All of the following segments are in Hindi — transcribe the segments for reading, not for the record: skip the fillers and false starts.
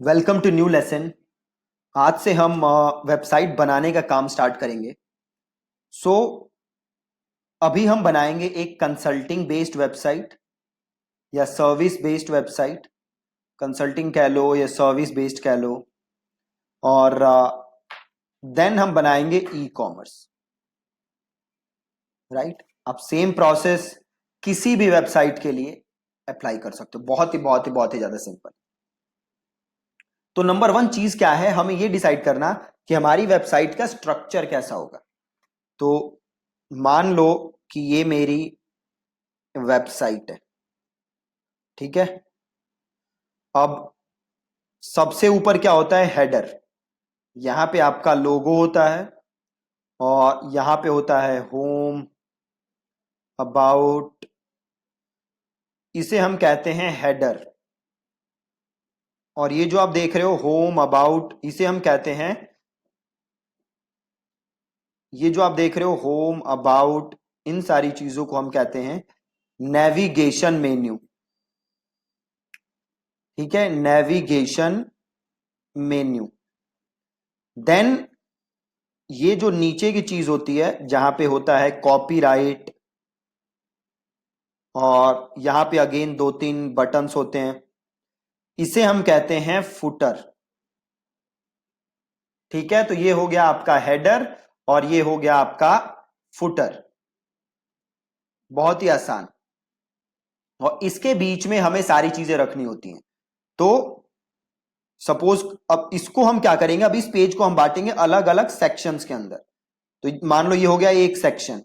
Welcome to new lesson. आज से हम वेबसाइट बनाने का काम स्टार्ट करेंगे। सो अभी हम बनाएंगे एक कंसल्टिंग बेस्ड वेबसाइट या सर्विस बेस्ड वेबसाइट। कंसल्टिंग कह लो या सर्विस बेस्ड कह लो। और देन हम बनाएंगे ई कॉमर्स। राइट, आप सेम प्रोसेस किसी भी वेबसाइट के लिए अप्लाई कर सकते हो। बहुत ही ज्यादा सिंपल। तो नंबर वन चीज क्या है, हमें यह डिसाइड करना कि हमारी वेबसाइट का स्ट्रक्चर कैसा होगा। तो मान लो कि ये मेरी वेबसाइट है, ठीक है। अब सबसे ऊपर क्या होता है, हेडर। यहां पे आपका लोगो होता है और यहां पे होता है होम, अबाउट। इसे हम कहते हैं हेडर। और ये जो आप देख रहे हो होम अबाउट, इसे हम कहते हैं, ये जो आप देख रहे हो होम अबाउट, इन सारी चीजों को हम कहते हैं नेविगेशन मेन्यू। ठीक है, नेविगेशन मेन्यू। देन ये जो नीचे की चीज होती है जहां पे होता है कॉपीराइट, और यहां पे अगेन दो तीन बटन्स होते हैं, इसे हम कहते हैं फुटर। ठीक है, तो ये हो गया आपका हेडर और ये हो गया आपका फुटर। बहुत ही आसान। और इसके बीच में हमें सारी चीजें रखनी होती हैं। तो सपोज अब इसको हम क्या करेंगे, अब इस पेज को हम बांटेंगे अलग अलग सेक्शंस के अंदर। तो मान लो ये हो गया एक सेक्शन,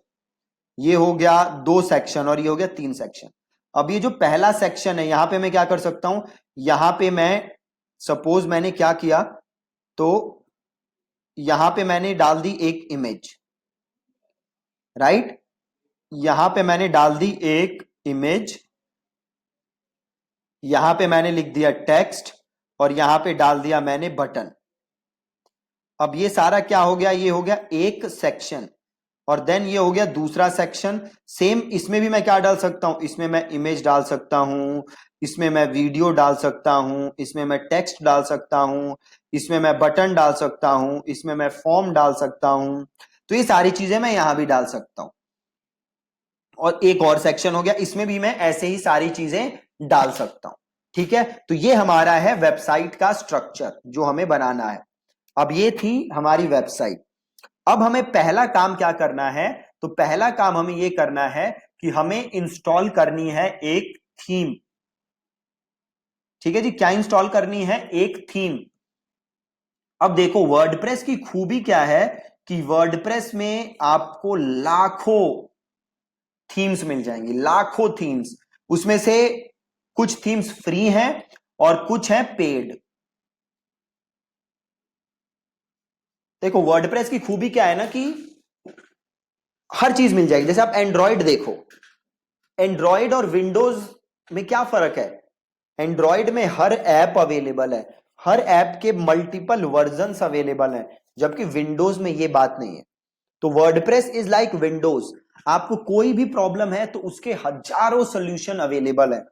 ये हो गया दो सेक्शन और ये हो गया तीन सेक्शन। अब ये जो पहला सेक्शन है यहां पे मैं क्या कर सकता हूं, यहां पे मैं सपोज मैंने क्या किया, तो यहां पे मैंने डाल दी एक इमेज। राइट, यहां पे मैंने डाल दी एक इमेज, यहां पे मैंने लिख दिया टेक्स्ट और यहां पे डाल दिया मैंने बटन। अब ये सारा क्या हो गया, ये हो गया एक सेक्शन। और देन ये हो गया दूसरा सेक्शन। सेम इसमें भी मैं क्या डाल सकता हूं, इसमें मैं इमेज डाल सकता हूं, इसमें मैं वीडियो डाल सकता हूं, इसमें मैं टेक्स्ट डाल सकता हूं, इसमें मैं बटन डाल सकता हूं, इसमें मैं फॉर्म डाल सकता हूं। तो ये सारी चीजें मैं यहां भी डाल सकता हूं। और एक और सेक्शन हो गया, इसमें भी मैं ऐसे ही सारी चीजें डाल सकता हूं। ठीक है, तो ये हमारा है वेबसाइट का स्ट्रक्चर जो हमें बनाना है। अब ये थी हमारी वेबसाइट। अब हमें पहला काम क्या करना है, तो पहला काम हमें यह करना है कि हमें इंस्टॉल करनी है एक थीम। ठीक है जी, क्या इंस्टॉल करनी है, एक थीम। अब देखो वर्डप्रेस की खूबी क्या है कि वर्डप्रेस में आपको लाखों थीम्स मिल जाएंगी, लाखों थीम्स। उसमें से कुछ थीम्स फ्री हैं और कुछ हैं पेड। देखो वर्डप्रेस की खूबी क्या है ना कि हर चीज मिल जाएगी। जैसे आप एंड्रॉइड देखो, एंड्रॉइड और विंडोज में क्या फर्क है। एंड्रॉइड में हर ऐप अवेलेबल है, हर ऐप के मल्टीपल वर्जन्स अवेलेबल हैं, जबकि विंडोज में ये बात नहीं है। तो वर्डप्रेस इज लाइक विंडोज। आपको कोई भी प्रॉब्लम है तो उसके हजारों सॉल्यूशन अवेलेबल है।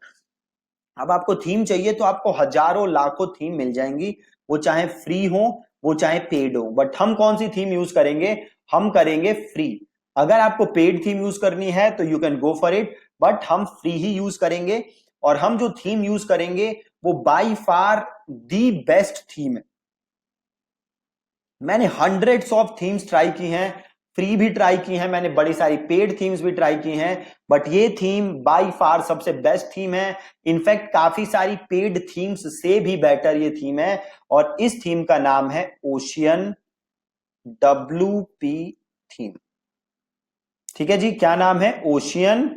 अब आपको थीम चाहिए तो आपको हजारों लाखों थीम मिल जाएंगी, वो चाहे फ्री हो वो चाहे पेड हो। बट हम कौन सी थीम यूज करेंगे, हम करेंगे फ्री। अगर आपको पेड थीम यूज करनी है तो you can go for it, but हम फ्री ही यूज करेंगे। और हम जो थीम यूज करेंगे वो by far the best theme है। मैंने हंड्रेड्स ऑफ थीम्स ट्राई की हैं, फ्री भी ट्राई की हैं, मैंने बड़ी सारी पेड थीम्स भी ट्राई की हैं, बट ये थीम बाय फार सबसे बेस्ट थीम है। इनफैक्ट काफी सारी पेड थीम्स से भी बेटर ये थीम है। और इस थीम का नाम है ओशियन WP थीम। ठीक है जी, क्या नाम है, ओशियन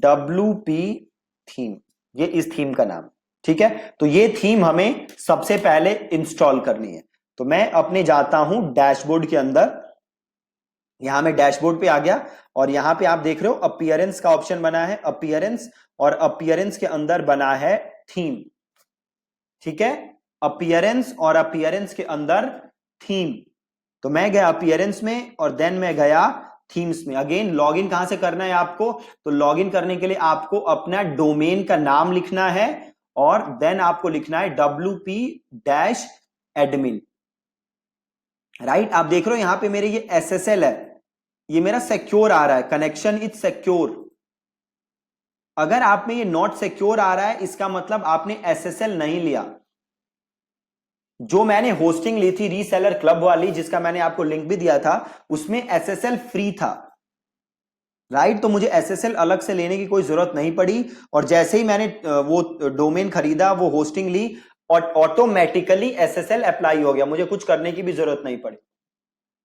WP थीम। ये इस थीम का नाम। ठीक है, तो ये थीम हमें सबसे पहले इंस्टॉल करनी है। तो मैं अपने जाता हूं डैशबोर्ड के अंदर। यहां मैं डैशबोर्ड पे आ गया और यहां पे आप देख रहे हो अपीयरेंस का ऑप्शन बना है, अपीयरेंस। और अपीयरेंस के अंदर बना है थीम। ठीक है, अपीयरेंस और अपीयरेंस के अंदर थीम। तो मैं गया अपीयरेंस में और देन मैं गया थीम्स में। अगेन लॉगिन कहां से करना है आपको, तो लॉगिन करने के लिए आपको अपना डोमेन का नाम लिखना है और देन आपको लिखना है wp-admin। राइट, आप देख रहे हो यहां पे मेरे ये SSL है, ये मेरा सिक्योर आ रहा है, कनेक्शन इज सिक्योर। अगर आप में ये नॉट सिक्योर आ रहा है, इसका मतलब आपने SSL नहीं लिया। जो मैंने होस्टिंग ली थी रीसेलर क्लब वाली, जिसका मैंने आपको लिंक भी दिया था, उसमें SSL फ्री था। राइट, तो मुझे SSL अलग से लेने की कोई जरूरत नहीं पड़ी, और जैसे ही मैंने वो डोमेन खरीदा, वो होस्टिंग ली, और ऑटोमेटिकली SSL अप्लाई हो गया, मुझे कुछ करने की भी जरूरत नहीं पड़ी।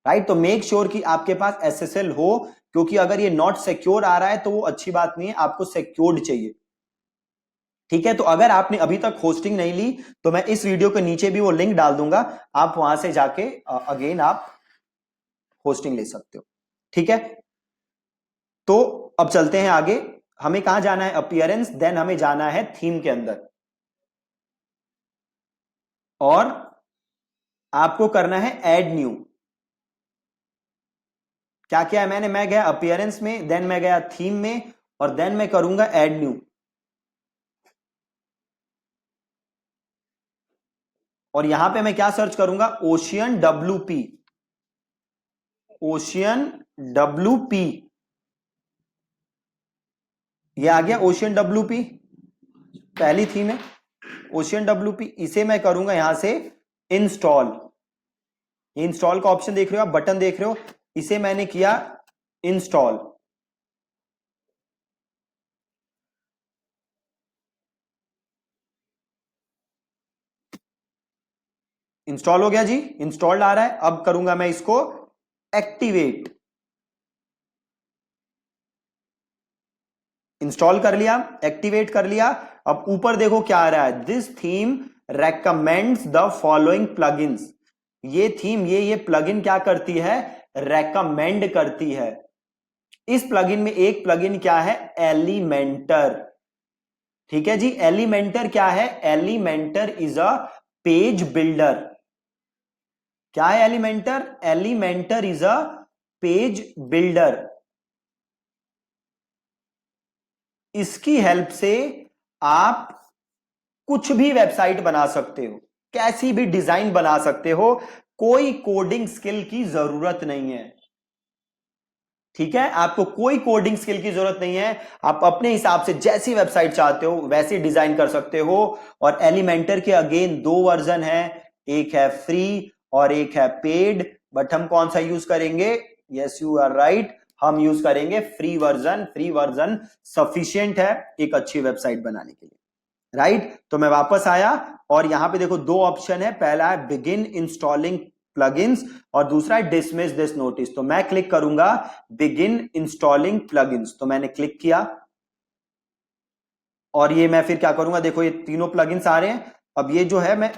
राइट, तो मेक श्योर कि आपके पास SSL हो, क्योंकि अगर ये नॉट सिक्योर आ रहा है तो वो अच्छी बात नहीं है, आपको सिक्योर्ड चाहिए। ठीक है, तो अगर आपने अभी तक होस्टिंग नहीं ली, तो मैं इस वीडियो के नीचे भी वो लिंक डाल दूंगा, आप वहां से जाके अगेन आप होस्टिंग ले सकते हो। ठीक है, तो अब चलते हैं आगे। हमें कहां जाना है? अपीयरेंस, देन हमें जाना है थीम के अंदर, और आपको करना है ऐड न्यू। क्या किया है मैंने? मैं गया अपीयरेंस में, देन मैं गया थीम में, और देन मैं करूंगा ऐड न्यू। और यहां पे मैं क्या सर्च करूंगा? ओशियन WP, ओशियन WP, ये आ गया ओशियन WP, पहली थीम है ओशियन WP। इसे मैं करूंगा यहां से इंस्टॉल। ये इंस्टॉल का ऑप्शन देख रहे हो आप, बटन देख रहे हो, इसे मैंने किया इंस्टॉल। इंस्टॉल हो गया जी, इंस्टॉल्ड आ रहा है। अब करूंगा मैं इसको एक्टिवेट। इंस्टॉल कर लिया, एक्टिवेट कर लिया। अब ऊपर देखो क्या आ रहा है, this theme recommends the following plugins. ये थीम, ये प्लगइन क्या करती है? रेकमेंड करती है। इस प्लगइन में एक प्लगइन क्या है? एलिमेंटर। ठीक है जी, एलिमेंटर क्या है? Elementor is a page builder. क्या है Elementor? Elementor is a page builder. इसकी हेल्प से आप कुछ भी वेबसाइट बना सकते हो, कैसी भी डिजाइन बना सकते हो, कोई कोडिंग स्किल की जरूरत नहीं है। ठीक है, आपको कोई कोडिंग स्किल की जरूरत नहीं है, आप अपने हिसाब से जैसी वेबसाइट चाहते हो वैसी डिजाइन कर सकते हो। और एलिमेंटर के अगेन दो वर्जन है, एक है फ्री और एक है पेड, बट हम कौन सा यूज करेंगे? यस यू आर राइट, हम यूज करेंगे free version. Free version sufficient है एक अच्छी वेबसाइट बनाने के लिए। राइट, तो मैं वापस आया, और यहां पे देखो दो ऑप्शन है, पहला है बिगिन इंस्टॉलिंग प्लगइन्स, और दूसरा है डिसमिस दिस नोटिस। तो मैं क्लिक करूंगा बिगिन इंस्टॉलिंग प्लगइन्स, तो मैंने क्लिक किया, और ये मैं फिर क्या करूंगा, देखो ये तीनों प्लगइन्स आ रहे हैं। अब ये जो है, मैं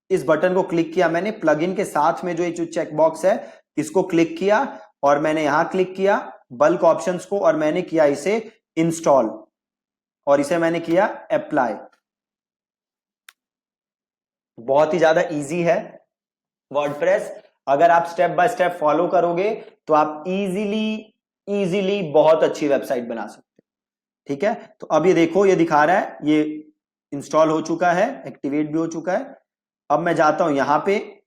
इस बटन को क्लिक किया, मैंने प्लगइन के साथ में जो ये जो चेक बॉक्स है इसको क्लिक किया, और मैंने यहां क्लिक किया बल्क ऑप्शंस को, और मैंने किया इसे इंस्टॉल, और इसे मैंने किया अप्लाई। बहुत ही ज्यादा इजी है वर्डप्रेस। अगर आप स्टेप बाय स्टेप फॉलो करोगे तो आप इजीली इजीली बहुत अच्छी वेबसाइट बना सकते हो। ठीक है, तो अब ये देखो, ये दिखा रहा है ये इंस्टॉल हो चुका है, एक्टिवेट भी हो चुका है। अब मैं जाता हूं यहां पे,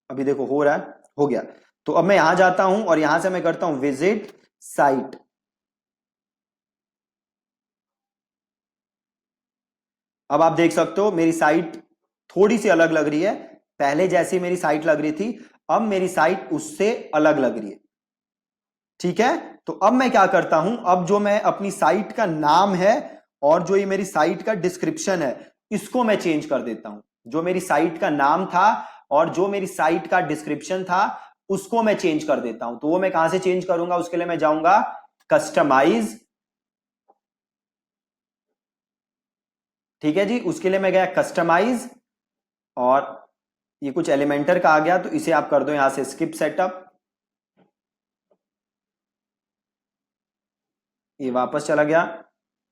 अभी देखो हो रहा है, हो गया। तो अब मैं यहां जाता हूं, और यहां से मैं करता हूं विजिट साइट। अब आप देख सकते हो मेरी साइट थोड़ी सी अलग लग रही है, पहले जैसी मेरी साइट लग रही थी, अब मेरी साइट उससे अलग लग रही है। ठीक है, तो अब मैं क्या करता हूं, अब जो मैं अपनी साइट का नाम है और जो ये मेरी साइट का डिस्क्रिप्शन है, इसको मैं चेंज कर देता हूं। जो मेरी साइट का नाम था और जो मेरी साइट का डिस्क्रिप्शन था, उसको मैं चेंज कर देता हूं। तो वो मैं कहां से चेंज करूंगा? उसके लिए मैं जाऊंगा कस्टमाइज। ठीक है जी, उसके लिए मैं गया कस्टमाइज, और ये कुछ एलिमेंटर का आ गया, तो इसे आप कर दो यहां से स्किप सेटअप। ये वापस चला गया,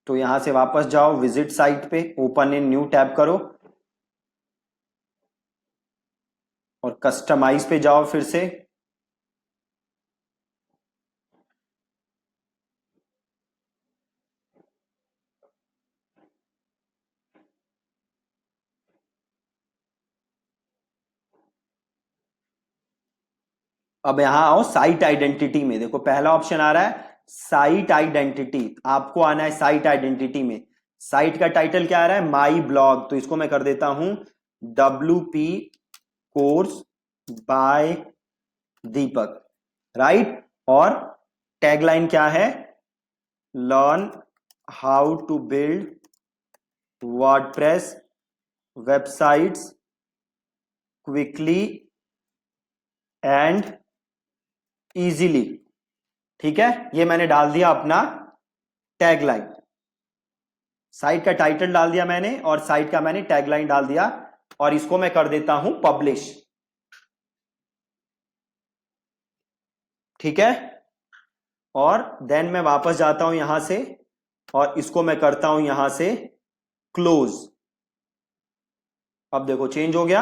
तो यहां से वापस जाओ विजिट साइट पे, ओपन इन न्यू टैब करो, और कस्टमाइज पे जाओ फिर से। अब यहां आओ साइट आइडेंटिटी में, देखो पहला ऑप्शन आ रहा है साइट आइडेंटिटी, आपको आना है साइट आइडेंटिटी में। साइट का टाइटल क्या आ रहा है, माई ब्लॉग, तो इसको मैं कर देता हूं WP course by Deepak, right. और टैगलाइन क्या है, learn how to build WordPress websites quickly and easily. ठीक है, ये मैंने डाल दिया अपना टैगलाइन, साइट का टाइटल डाल दिया मैंने और साइट का मैंने टैगलाइन डाल दिया, और इसको मैं कर देता हूं पब्लिश। ठीक है, और देन मैं वापस जाता हूं यहां से और इसको मैं करता हूं यहां से क्लोज। अब देखो चेंज हो गया,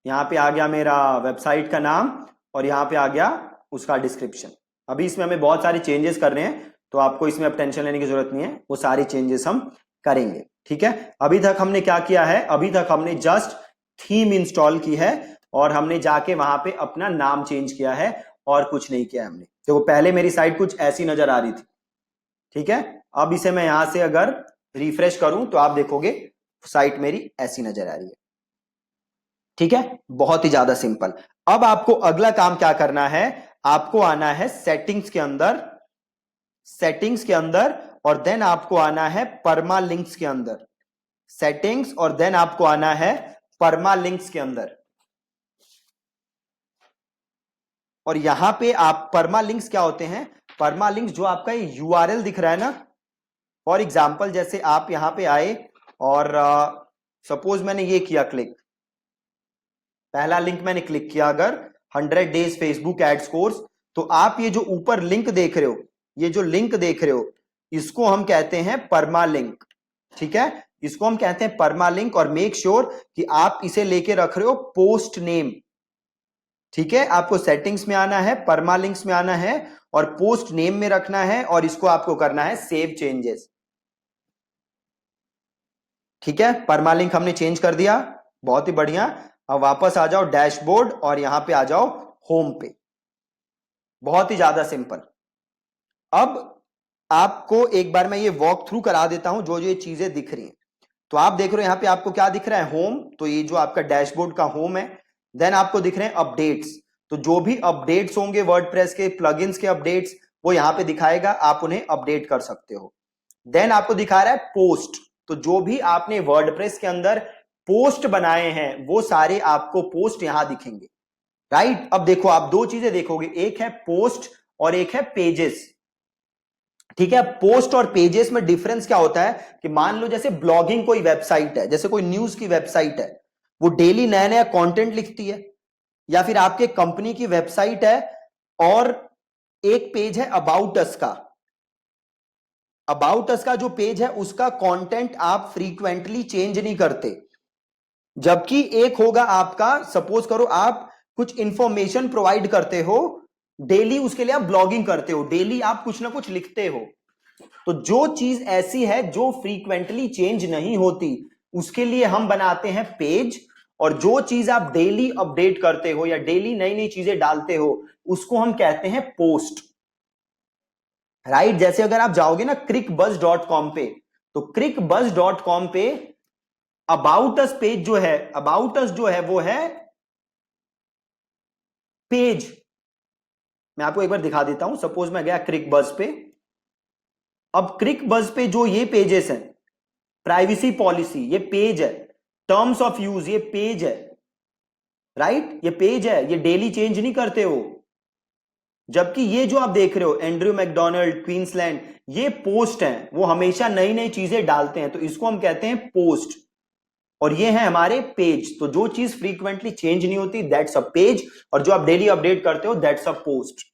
यहां पे आ गया मेरा वेबसाइट का नाम और यहां पे आ गया उसका डिस्क्रिप्शन। अभी इसमें हमें बहुत सारे चेंजेस कर रहे हैं, तो आपको इसमें अब टेंशन लेने की जरूरत नहीं है, वो सारे चेंजेस हम करेंगे। ठीक है, अभी तक हमने क्या किया है, अभी तक हमने जस्ट थीम इंस्टॉल की है और हमने जाके वहां पे अपना नाम चेंज किया है और कुछ नहीं किया हमने। देखो पहले मेरी साइट कुछ ऐसी नजर आ रही थी, ठीक है, अब इसे मैं यहां से अगर रिफ्रेश करूं तो आप देखोगे साइट मेरी ऐसी नजर आ रही है। ठीक है, बहुत ही ज्यादा सिंपल। अब आपको अगला काम क्या करना है, आपको आना है सेटिंग्स के अंदर, सेटिंग्स के अंदर, और देन आपको आना है परमालिंक्स के अंदर, सेटिंग्स और देन आपको आना है परमालिंक्स के अंदर। और यहां पे आप परमालिंक्स क्या होते हैं, परमालिंक्स जो आपका ये यूआरएल दिख रहा है ना, फॉर एग्जाम्पल जैसे आप यहां पे आए और सपोज मैंने ये किया क्लिक, पहला लिंक मैंने क्लिक किया अगर 100 डेज फेसबुक एड्स कोर्स, तो आप ये जो ऊपर लिंक देख रहे हो, ये जो लिंक देख रहे हो, इसको हम कहते हैं परमा लिंक। ठीक है, इसको हम कहते हैं परमा लिंक, और मेक श्योर कि आप इसे लेके रख रहे हो पोस्ट नेम। ठीक है, आपको सेटिंग्स में आना है, परमा लिंक्स में आना है और पोस्ट नेम में रखना है, और इसको आपको करना है सेव चेंजेस। ठीक है, परमा लिंक हमने चेंज कर दिया, बहुत ही बढ़िया। अब वापस आ जाओ डैशबोर्ड और यहां पे आ जाओ होम पे, बहुत ही ज्यादा सिंपल। अब आपको एक बार मैं ये वॉक थ्रू करा देता हूं, जो जो ये चीजें दिख रही हैं। तो आप देख रहे हो यहां पे आपको क्या दिख रहा है, होम, तो ये जो आपका डैशबोर्ड का होम है। देन आपको दिख रहे हैं अपडेट्स, तो जो भी अपडेट्स होंगे वर्डप्रेस के प्लगइन्स के अपडेट्स, वो यहां पे दिखाएगा, आप उन्हें अपडेट कर सकते हो। देन आपको दिखा रहा है पोस्ट, तो जो भी आपने वर्डप्रेस के अंदर पोस्ट बनाए हैं वो सारे आपको पोस्ट यहां दिखेंगे, राइट। अब देखो आप दो चीजें देखोगे, एक है पोस्ट और एक है पेजेस। ठीक है, पोस्ट और पेजेस में डिफरेंस क्या होता है कि मान लो जैसे ब्लॉगिंग कोई वेबसाइट है, जैसे कोई न्यूज की वेबसाइट है, वो डेली नया नया कंटेंट लिखती है, या फिर आपके कंपनी की वेबसाइट है और एक पेज है अबाउट अस का, अबाउट अस का जो पेज है उसका कंटेंट आप फ्रीक्वेंटली चेंज नहीं करते, जबकि एक होगा आपका, सपोज करो आप कुछ इंफॉर्मेशन प्रोवाइड करते हो डेली, उसके लिए आप ब्लॉगिंग करते हो, डेली आप कुछ ना कुछ लिखते हो। तो जो चीज ऐसी है जो फ्रीक्वेंटली चेंज नहीं होती, उसके लिए हम बनाते हैं पेज, और जो चीज आप डेली अपडेट करते हो या डेली नई नई चीजें डालते हो, उसको हम कहते हैं पोस्ट, राइट। जैसे अगर आप जाओगे ना crickbuzz.com पे, तो crickbuzz.com पे अबाउट अस पेज जो है, अबाउट अस जो है वो है पेज। मैं आपको एक बार दिखा देता हूं, सपोज मैं गया क्रिकबज़ पे, अब क्रिकबज़ पे जो ये पेजेस हैं, प्राइवेसी पॉलिसी ये पेज है, टर्म्स ऑफ यूज ये पेज है, राइट, ये पेज है, ये डेली चेंज नहीं करते हो। जबकि ये जो आप देख रहे हो एंड्रयू मैकडोनाल्ड क्वींसलैंड, ये पोस्ट हैं, वो हमेशा नई नई चीजें डालते हैं, तो इसको हम कहते हैं पोस्ट। और ये है हमारे पेज, तो जो चीज फ्रीक्वेंटली चेंज नहीं होती दैट्स अ पेज, और जो आप डेली अपडेट करते हो दैट्स अ पोस्ट।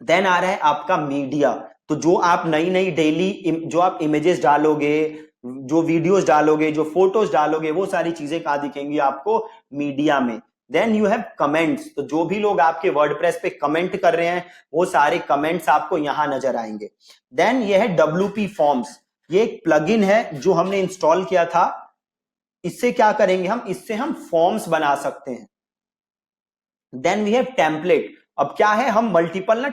देन आ रहा है आपका मीडिया, तो जो आप नई नई डेली जो आप इमेजेस डालोगे, जो वीडियोस डालोगे, जो फोटोज डालोगे, वो सारी चीजें कहां दिखेंगी आपको, मीडिया में। देन यू हैव कमेंट्स, तो जो भी लोग आपके वर्डप्रेस पे कमेंट कर रहे हैं वो सारे कमेंट्स आपको यहां नजर आएंगे। देन ये है WP फॉर्म्स, ये एक प्लगइन है जो हमने इंस्टॉल किया था, इससे क्या करेंगे हम, इससे हम फॉर्म्स बना सकते हैं। देन वी हैव टेम्पलेट, अब क्या है, हम मल्टीपल ना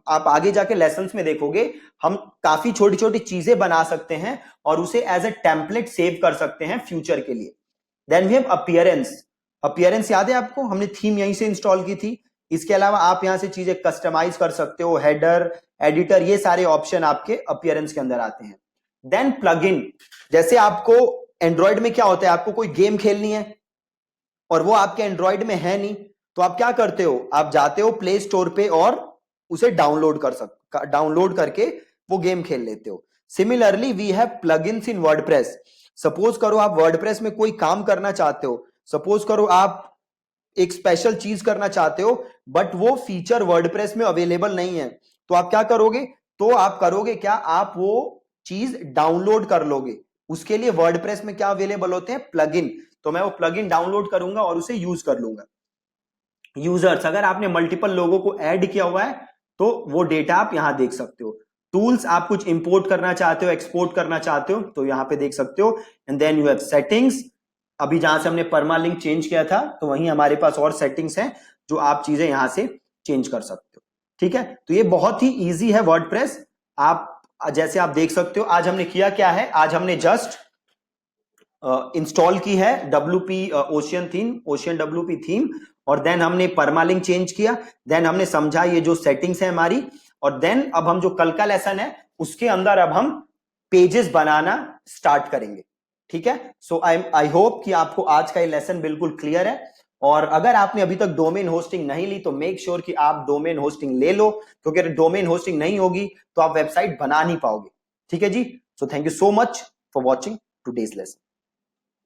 आप आगे जाके लेसन्स में देखोगे, हम काफी छोटी छोटी चीजें बना सकते हैं और उसे एज ए टेम्पलेट सेव कर सकते हैं फ्यूचर के लिए। Then we have appearance. Appearance याद है आपको, हमने थीम यहीं से इंस्टॉल की थी। इसके अलावा आप यहां से चीजें कस्टमाइज कर सकते हो, हेडर, एडिटर, ये सारे ऑप्शन आपके अपीयरेंस के अंदर आते हैं। देन प्लगइन, जैसे आपको एंड्रॉइड में क्या होता है, आपको कोई गेम खेलनी है और वो आपके एंड्रॉइड में है नहीं, तो आप क्या करते हो, आप जाते हो प्ले स्टोर पे और उसे डाउनलोड करके वो गेम खेल लेते हो। Similarly we have plugins in WordPress. Suppose करो आप वर्डप्रेस में कोई काम करना चाहते हो, सपोज करो आप एक स्पेशल चीज करना चाहते हो बट वो फीचर वर्डप्रेस में अवेलेबल नहीं है, तो आप क्या करोगे, तो आप करोगे क्या, आप वो चीज डाउनलोड कर लोगे। उसके लिए वर्डप्रेस में क्या अवेलेबल होते हैं, प्लगइन। तो मैं वो प्लगइन डाउनलोड करूंगा और उसे यूज कर लूंगा। यूजर्स, अगर आपने मल्टीपल लोगों को ऐड किया हुआ है तो वो डेटा आप यहां देख सकते हो। टूल्स, आप कुछ इंपोर्ट करना चाहते हो, एक्सपोर्ट करना चाहते हो, तो यहां पे देख सकते हो। And then you have settings. अभी जहां से हमने परमालिंक चेंज किया था, तो वहीं हमारे पास और सेटिंग्स हैं जो आप चीजें यहां से चेंज कर सकते हो। ठीक है, तो ये बहुत ही इजी है वर्डप्रेस। आप जैसे आप देख सकते हो, आज हमने किया क्या है, आज हमने जस्ट इंस्टॉल की है WP ओशियन WP थीम, और देन हमने परमालिंक चेंज किया, देन हमने समझा ये जो सेटिंग्स है हमारी, और देन अब हम जो कल का लेसन है उसके अंदर अब हम पेजेस बनाना स्टार्ट करेंगे। ठीक है, सो आई होप कि आपको आज का ये लेसन बिल्कुल क्लियर है। और अगर आपने अभी तक डोमेन होस्टिंग नहीं ली तो मेक श्योर कि आप डोमेन होस्टिंग ले लो, क्योंकि अगर डोमेन होस्टिंग नहीं होगी तो आप वेबसाइट बना नहीं पाओगे। ठीक है जी, so thank you so much for watching today's lesson.